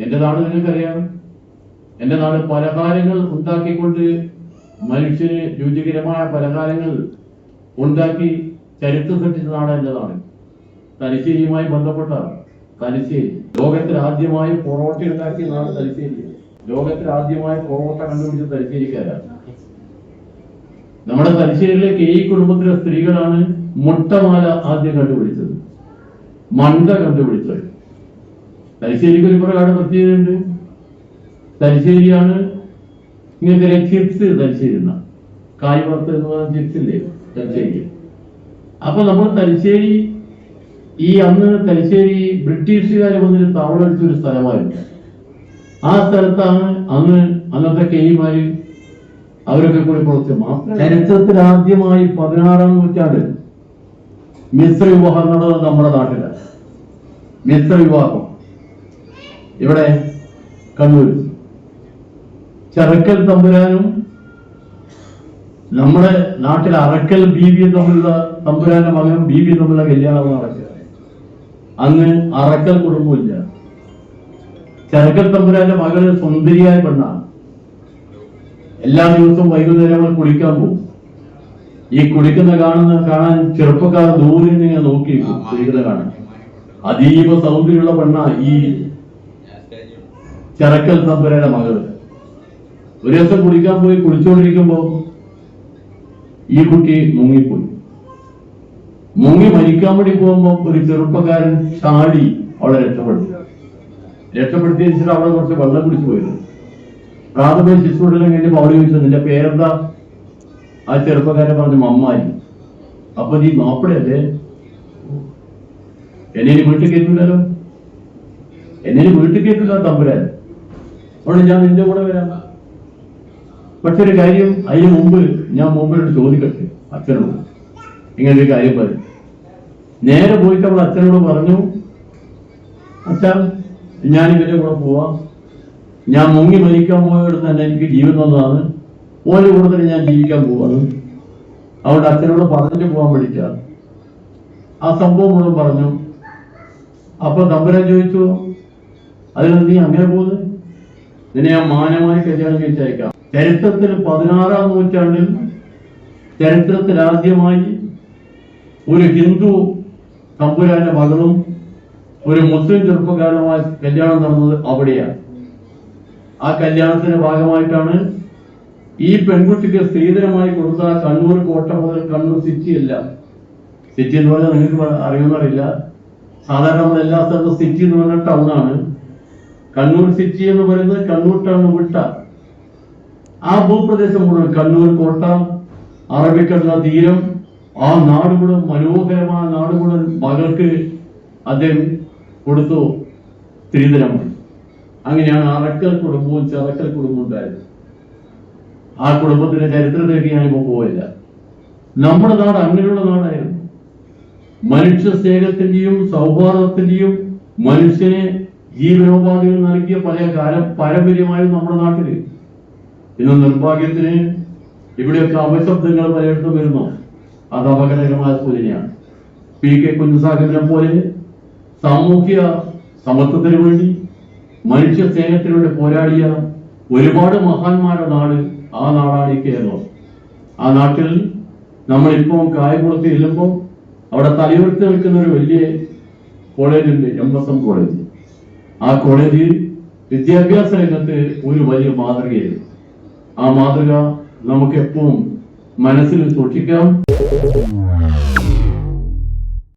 എന്റെ നാട് നിങ്ങൾക്കറിയാം. എന്റെ നാട് പലഹാരങ്ങൾ ഉണ്ടാക്കിക്കൊണ്ട് മനുഷ്യന് രുചികരമായ പലഹാരങ്ങൾ ഉണ്ടാക്കി ചരിത്രം സൃഷ്ടിച്ച നാട് എന്റെ നാട്. തലശ്ശേരിയുമായി ബന്ധപ്പെട്ട തലശ്ശേരി. ലോകത്തിൽ ആദ്യമായി പൊറോട്ട ഉണ്ടാക്കിയ നാട് തലശ്ശേരി. ലോകത്തിൽ ആദ്യമായി പൊറോട്ട കണ്ടുപിടിച്ച തലശ്ശേരിക്കാരാണ്. നമ്മുടെ തലശ്ശേരിയിലെ ഈ കുടുംബത്തിലെ സ്ത്രീകളാണ് മുട്ടമാല ആദ്യം കണ്ടുപിടിച്ചത്, മണ്ട കണ്ടുപിടിച്ചത്. തലശ്ശേരിക്ക് ഒരു പ്രകാരം പ്രത്യേകതയുണ്ട്. തലശ്ശേരിയാണ് ഇങ്ങനത്തെ ചിപ്സ്. തലശ്ശേരി കായ് വറുത്ത് എന്ന് പറയുന്ന ചിപ്സ് ഇല്ലേ തലശ്ശേരി. അപ്പൊ നമ്മൾ തലശ്ശേരി അന്ന് തലശ്ശേരി ബ്രിട്ടീഷുകാർ വന്നിട്ട് താവളടിച്ചൊരു സ്ഥലമായിരുന്നു. ആ സ്ഥലത്താണ് അന്നത്തെ കെയ്മാര് അവരൊക്കെ കൂടി പ്രവർത്തിച്ചു. ചരിത്രത്തിൽ ആദ്യമായി 16-ാം നൂറ്റാണ്ട് മിശ്ര വിവാഹം നടന്നത് നമ്മുടെ നാട്ടിലാണ്. മിശ്ര വിവാഹം ഇവിടെ കണ്ണൂർ ചെറുക്കൽ തമ്പുരാനും നമ്മുടെ നാട്ടിൽ അറക്കൽ ബീവിയും തമ്മിലുള്ള തമ്പുരാന്റെ മകനും ബീവിയും തമ്മിലുള്ള കല്യാണം നടക്കുക. അന്ന് അറക്കൽ കുടുംബമില്ല. ചെറുക്കൽ തമ്പുരാന്റെ മകള് സുന്ദരിയായ പെണ്ണാണ്. എല്ലാ ദിവസവും വൈകുന്നേരം അവൾ കുളിക്കാൻ പോകും. ഈ കുളിക്കുന്ന കാണാൻ ചെറുപ്പക്കാർ ദൂരെ നിന്ന് നോക്കിയിരിക്കും. കുളിക്കുന്ന കാണാൻ അതീവ സൗന്ദര്യമുള്ള പെണ്ണ ഈ ചെറുക്കൽ തമ്പുരാന്റെ മകള്. ഒരു ദിവസം കുളിക്കാൻ പോയി കുളിച്ചുകൊണ്ടിരിക്കുമ്പോ ഈ കുട്ടി മുങ്ങിപ്പോയി. മുങ്ങി മരിക്കാൻ വേണ്ടി പോകുമ്പോ ഒരു ചെറുപ്പക്കാരൻ ചാടി അവളെ രക്ഷപ്പെടുത്തിയ ശേഷം അവളെ കുറച്ച് വെള്ളം കുടിച്ചു പോയിരുന്നു. പ്രാഥമിക ശിശുവിടെല്ലാം കഴിഞ്ഞപ്പോ അവള് ചോദിച്ചു, നിന്റെ പേരെന്താ? ആ ചെറുപ്പക്കാരൻ പറഞ്ഞു മമ്മായി. അപ്പൊ നീ മാപ്പിളയല്ലേ? എന്നെ വീട്ടിൽ കേട്ടില്ലല്ലോ, എന്നെ വീട്ടിൽ കേട്ടില്ല തമ്പുരാൻ. അതുകൊണ്ട് ഞാൻ നിന്റെ കൂടെ വരാം. പക്ഷെ ഒരു കാര്യം, അതിന് മുമ്പ് ഞാൻ മുമ്പിലോട്ട് ചോദിക്കട്ടെ അച്ഛനോട്, ഇങ്ങനൊരു കാര്യം പറയും. നേരെ പോയിട്ട് അവൾ അച്ഛനോട് പറഞ്ഞു, അച്ഛാ ഞാൻ ഇവരുടെ കൂടെ പോവാം. ഞാൻ മുങ്ങി മരിക്കാൻ പോയടുത്ത് തന്നെ എനിക്ക് ജീവൻ തന്നതാണ്. ഓരോ കൂടെ തന്നെ ഞാൻ ജീവിക്കാൻ പോവാണ്. അവളുടെ അച്ഛനോട് പറഞ്ഞിട്ട് പോകാൻ വേണ്ടിയിട്ട ആ സംഭവം മുഴുവൻ പറഞ്ഞു. അപ്പൊ തമ്പുരാൻ ചോദിച്ചു, അതിന് നീ അങ്ങനെ പോകുന്നത്? നിന്നെ ഞാൻ മാനമായി കല്യാണം കഴിച്ചയക്കാം. ചരിത്രത്തിൽ 16-ാം നൂറ്റാണ്ടിൽ ചരിത്രത്തിൽ ആദ്യമായി ഒരു ഹിന്ദു തമ്പുരാന്റെ മകളും ഒരു മുസ്ലിം ചെറുപ്പക്കാരനുമായ കല്യാണം നടന്നത് അവിടെയാണ്. ആ കല്യാണത്തിന്റെ ഭാഗമായിട്ടാണ് ഈ പെൺകുട്ടിക്ക് സ്ത്രീധനമായി കൊടുത്ത കണ്ണൂർ കോട്ട മുതൽ കണ്ണൂർ സിറ്റി എല്ലാം. സിറ്റി എന്ന് പറഞ്ഞാൽ നിങ്ങൾക്ക് അറിയുന്നറിയില്ല. സാധാരണ നമ്മൾ എല്ലാ സ്ഥലത്തും സിറ്റി എന്ന് പറഞ്ഞ ടൗണാണ്. കണ്ണൂർ സിറ്റി എന്ന് പറയുന്നത് കണ്ണൂർ ടൗൺ വിട്ട ആ ഭൂപ്രദേശം മുഴുവൻ കണ്ണൂർ കോട്ട, അറബിക്കടല തീരം, ആ നാട് കൂടെ മനോഹരമായ നാട് കൂടെ മകൾക്ക് അദ്ദേഹം കൊടുത്തു സ്ത്രീധനമായി. അങ്ങനെയാണ് അറക്കൽ കുടുംബവും ചെറക്കൽ കുടുംബവും ഉണ്ടായത്. ആ കുടുംബത്തിന്റെ ചരിത്രത്തിലേക്ക് ഞാനിപ്പോ പോവില്ല. നമ്മുടെ നാട് അങ്ങനെയുള്ള നാടായിരുന്നു. മനുഷ്യ സ്നേഹത്തിന്റെയും സൗഹാർദ്ദത്തിന്റെയും മനുഷ്യനെ ജീവനോപാധികൾ നൽകിയ പല പാരമ്പര്യമായിരുന്നു നമ്മുടെ നാട്ടില്. ഇന്ന് നിർഭാഗ്യത്തിന് ഇവിടെയൊക്കെ അപശബ്ദങ്ങൾ പലയിടത്തും വരുന്നു. അത് അപകടകരമായ സൂചനയാണ്. പി.കെ. കുഞ്ഞുസാഹിബിനെ പോലെ സാമൂഹ്യ സമത്വത്തിന് വേണ്ടി മനുഷ്യ സ്നേഹത്തിന് വേണ്ടി പോരാടിയ ഒരുപാട് മഹാന്മാരുടെ നാട് ആ നാടാണ് ഈ കേരളം. ആ നാട്ടിൽ നമ്മളിപ്പോൾ കായംകുളത്ത് ചെല്ലുമ്പോൾ അവിടെ തലയുയർത്തി നിൽക്കുന്ന ഒരു വലിയ കോളേജുണ്ട്, MSM കോളേജ്. ആ കോളേജിൽ വിദ്യാഭ്യാസ രംഗത്ത് ഒരു വലിയ മാതൃകയാണ്. ആ മാതൃക നമുക്ക് എപ്പോഴും മനസ്സിൽ സൂക്ഷിക്കാം.